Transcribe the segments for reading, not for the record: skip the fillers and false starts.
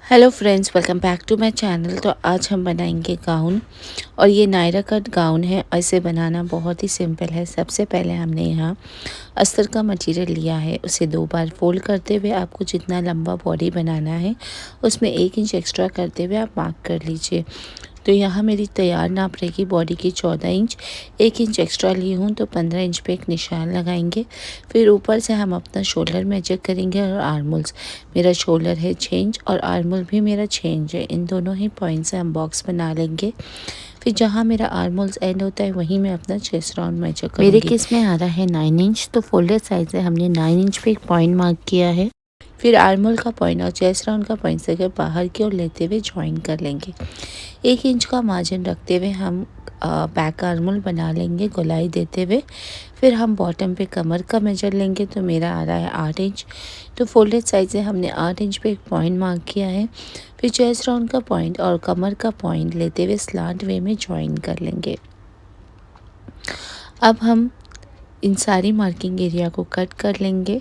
Hello friends, welcome back to my channel. तो आज हम बनाएंगे गाउन और ये नायरा कट गाउन है और इसे बनाना बहुत ही सिंपल है। सबसे पहले हमने यहाँ अस्तर का मटेरियल लिया है, उसे 2 बार फोल्ड करते हुए आपको जितना लंबा बॉडी बनाना है उसमें 1 इंच एक्स्ट्रा करते हुए आप मार्क कर लीजिए। तो यहाँ मेरी तैयार नाप रहेगी बॉडी की 14 इंच, 1 इंच एक्स्ट्रा ली हूँ तो 15 इंच पे एक निशान लगाएंगे। फिर ऊपर से हम अपना शोल्डर मेजर करेंगे और आर्मोल्स, मेरा शोल्डर है 6 इंच और आर्मोल भी मेरा 6 इंच है। इन दोनों ही पॉइंट से हम बॉक्स बना लेंगे। फिर जहाँ मेरा आर्मोल्स एंड होता है वहीं मैं अपना चेस्ट राउंड मेजर करूँगी। मेरे केस में आ रहा है 9 इंच, तो फोल्डर साइज से हमने 9 इंच पे एक पॉइंट मार्क किया है। फिर आर्मोल का पॉइंट और चेस्ट राउंड का पॉइंट से बाहर की ओर लेते हुए ज्वाइन कर लेंगे। 1 इंच का मार्जिन रखते हुए हम बैक आर्मोल बना लेंगे गोलाई देते हुए। फिर हम बॉटम पे कमर का मेजर लेंगे, तो मेरा आ रहा है 8 इंच। तो फोल्डेड साइड से हमने 8 इंच पे एक पॉइंट मार्क किया है। फिर चेस्ट राउंड का पॉइंट और कमर का पॉइंट लेते हुए स्लांट वे में ज्वाइन कर लेंगे। अब हम इन सारी मार्किंग एरिया को कट कर लेंगे।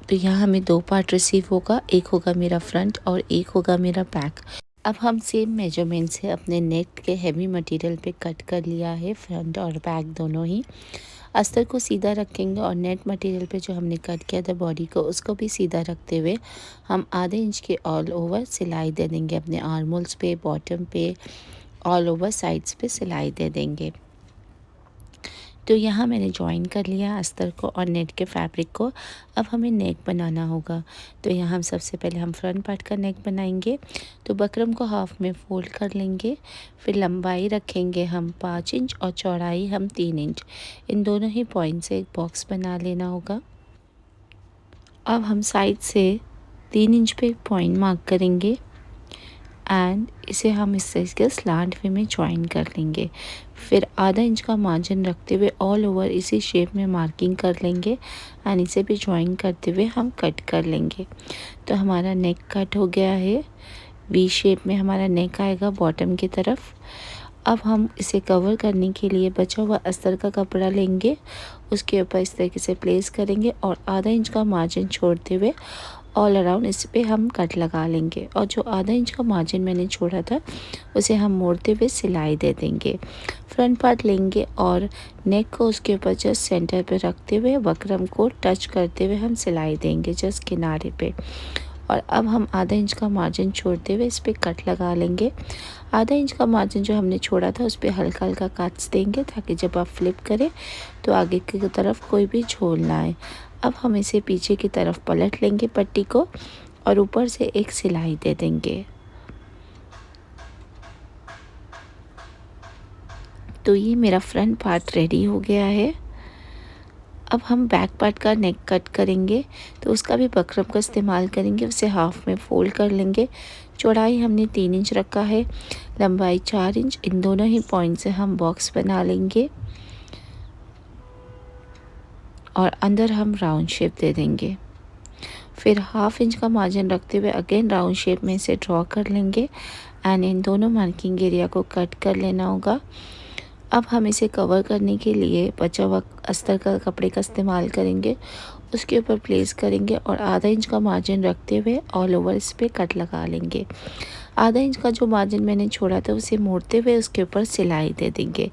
तो यहाँ हमें 2 पार्ट रिसीव होगा, एक होगा मेरा फ्रंट और एक होगा मेरा बैक। अब हम सेम मेजरमेंट से अपने नेक के हैवी मटेरियल पे कट कर लिया है, फ्रंट और बैक दोनों ही। अस्तर को सीधा रखेंगे और नेट मटेरियल पे जो हमने कट किया था बॉडी को, उसको भी सीधा रखते हुए हम आधे इंच के ऑल ओवर सिलाई दे देंगे। अपने आर्मोल्स पे, बॉटम पे, ऑल ओवर साइड्स पे सिलाई दे देंगे। तो यहाँ मैंने ज्वाइन कर लिया अस्तर को और नेट के फैब्रिक को। अब हमें नेक बनाना होगा। तो यहाँ हम सबसे पहले हम फ्रंट पार्ट का नेक बनाएंगे। तो बकरम को हाफ में फोल्ड कर लेंगे। फिर लंबाई रखेंगे हम 5 इंच और चौड़ाई हम 3 इंच। इन दोनों ही पॉइंट से एक बॉक्स बना लेना होगा। अब हम साइड से 3 इंच पे एक पॉइंट मार्क करेंगे एंड इसे हम इस साइज के स्लांट वे में ज्वाइन कर लेंगे। फिर आधा इंच का मार्जिन रखते हुए ऑल ओवर इसी शेप में मार्किंग कर लेंगे एंड इसे भी ज्वाइन करते हुए हम कट कर लेंगे। तो हमारा नेक कट हो गया है। वी शेप में हमारा नेक आएगा बॉटम की तरफ। अब हम इसे कवर करने के लिए बचा हुआ अस्तर का कपड़ा लेंगे, उसके ऊपर इस तरीके से प्लेस करेंगे और आधा इंच का मार्जिन छोड़ते हुए ऑल अराउंड इस पे हम कट लगा लेंगे। और जो आधा इंच का मार्जिन मैंने छोड़ा था उसे हम मोड़ते हुए सिलाई दे देंगे। फ्रंट पार्ट लेंगे और नेक को उसके ऊपर जस्ट सेंटर पे रखते हुए बकरम को टच करते हुए हम सिलाई देंगे जस्ट किनारे पे। और अब हम आधा इंच का मार्जिन छोड़ते हुए इस पर कट लगा लेंगे। आधा इंच का मार्जिन जो हमने छोड़ा था उस पर हल्का हल्का कट्स देंगे ताकि जब आप फ्लिप करें तो आगे की तरफ कोई भी झोल ना आए। अब हम इसे पीछे की तरफ पलट लेंगे पट्टी को और ऊपर से एक सिलाई दे देंगे। तो ये मेरा फ्रंट पार्ट रेडी हो गया है। अब हम बैक पार्ट का नेक कट करेंगे, तो उसका भी बकरम का इस्तेमाल करेंगे। उसे हाफ में फोल्ड कर लेंगे। चौड़ाई हमने 3 इंच रखा है, लंबाई 4 इंच। इन दोनों ही पॉइंट से हम बॉक्स बना लेंगे और अंदर हम राउंड शेप दे देंगे। फिर हाफ इंच का मार्जिन रखते हुए अगेन राउंड शेप में इसे ड्रॉ कर लेंगे एंड इन दोनों मार्किंग एरिया को कट कर लेना होगा। अब हम इसे कवर करने के लिए बचा हुआ अस्तर का कपड़े का इस्तेमाल करेंगे, उसके ऊपर प्लेस करेंगे और आधा इंच का मार्जिन रखते हुए ऑल ओवर इस पर कट लगा लेंगे। आधा इंच का जो मार्जिन मैंने छोड़ा था उसे मोड़ते हुए उसके ऊपर सिलाई दे देंगे।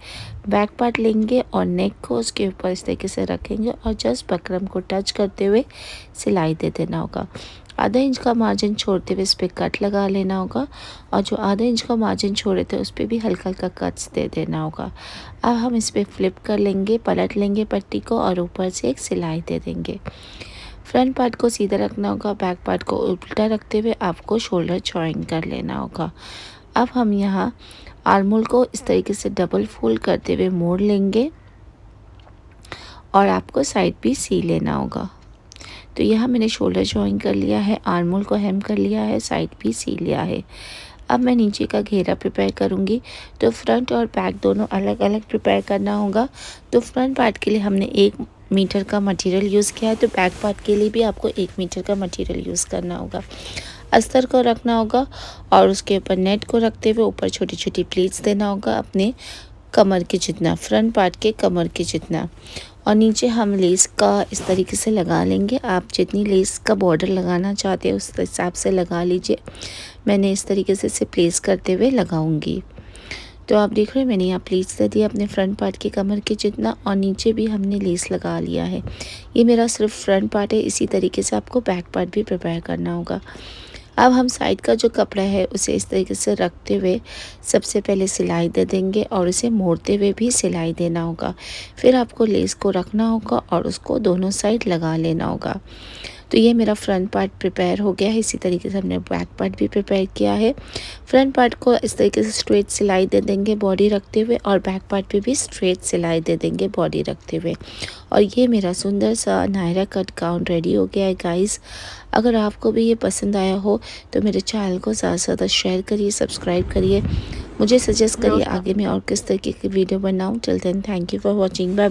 बैक पार्ट लेंगे और नेक को उसके ऊपर इस तरीके से रखेंगे और जस्ट बकरम को टच करते हुए सिलाई दे देना होगा। आधा इंच का मार्जिन छोड़ते हुए इस पर कट लगा लेना होगा और जो आधा इंच का मार्जिन छोड़े थे उस पर भी हल्का हल्का कट्स दे देना होगा। अब हम इस पर फ्लिप कर लेंगे, पलट लेंगे पट्टी को और ऊपर से एक सिलाई दे देंगे। फ्रंट पार्ट को सीधा रखना होगा, बैक पार्ट को उल्टा रखते हुए आपको शोल्डर ज्वाइन कर लेना होगा। अब हम यहाँ आर्मोल को इस तरीके से डबल फोल्ड करते हुए मोड़ लेंगे और आपको साइड भी सी लेना होगा। तो यहाँ मैंने शोल्डर ज्वाइन कर लिया है, आर्मोल को हेम कर लिया है, साइड भी सी लिया है। अब मैं नीचे का घेरा प्रिपेयर करूँगी। तो फ्रंट और बैक दोनों अलग अलग प्रिपेयर करना होगा। तो फ्रंट पार्ट के लिए हमने 1 मीटर का मटेरियल यूज़ किया है, तो बैक पार्ट के लिए भी आपको 1 मीटर का मटेरियल यूज़ करना होगा। अस्तर को रखना होगा और उसके ऊपर नेट को रखते हुए ऊपर छोटी छोटी प्लीट्स देना होगा अपने कमर के जितना, फ्रंट पार्ट के कमर के जितना। और नीचे हम लेस का इस तरीके से लगा लेंगे। आप जितनी लेस का बॉर्डर लगाना चाहते हैं उस हिसाब से लगा लीजिए। मैंने इस तरीके से इसे प्लेस करते हुए लगाऊंगी। तो आप देख रहे हैं मैंने यहाँ प्लेस दे दिया अपने फ्रंट पार्ट के कमर के जितना, और नीचे भी हमने लेस लगा लिया है। ये मेरा सिर्फ फ्रंट पार्ट है। इसी तरीके से आपको बैक पार्ट भी प्रिपेयर करना होगा। अब हम साइड का जो कपड़ा है उसे इस तरीके से रखते हुए सबसे पहले सिलाई दे देंगे और उसे मोड़ते हुए भी सिलाई देना होगा। फिर आपको लेस को रखना होगा और उसको दोनों साइड लगा लेना होगा। तो ये मेरा फ्रंट पार्ट प्रिपेयर हो गया है। इसी तरीके से हमने बैक पार्ट भी प्रिपेयर किया है। फ्रंट पार्ट को इस तरीके से स्ट्रेट सिलाई दे देंगे बॉडी रखते हुए, और बैक पार्ट पे भी स्ट्रेट सिलाई दे देंगे बॉडी रखते हुए। और ये मेरा सुंदर सा नायरा कट गाउन रेडी हो गया है गाइस। अगर आपको भी ये पसंद आया हो तो मेरे चैनल को ज़्यादा से ज़्यादा शेयर करिए, सब्सक्राइब करिए, मुझे सजेस्ट करिए आगे मैं और किस तरीके की वीडियो बनाऊँ। Till then thank you for watching. Bye.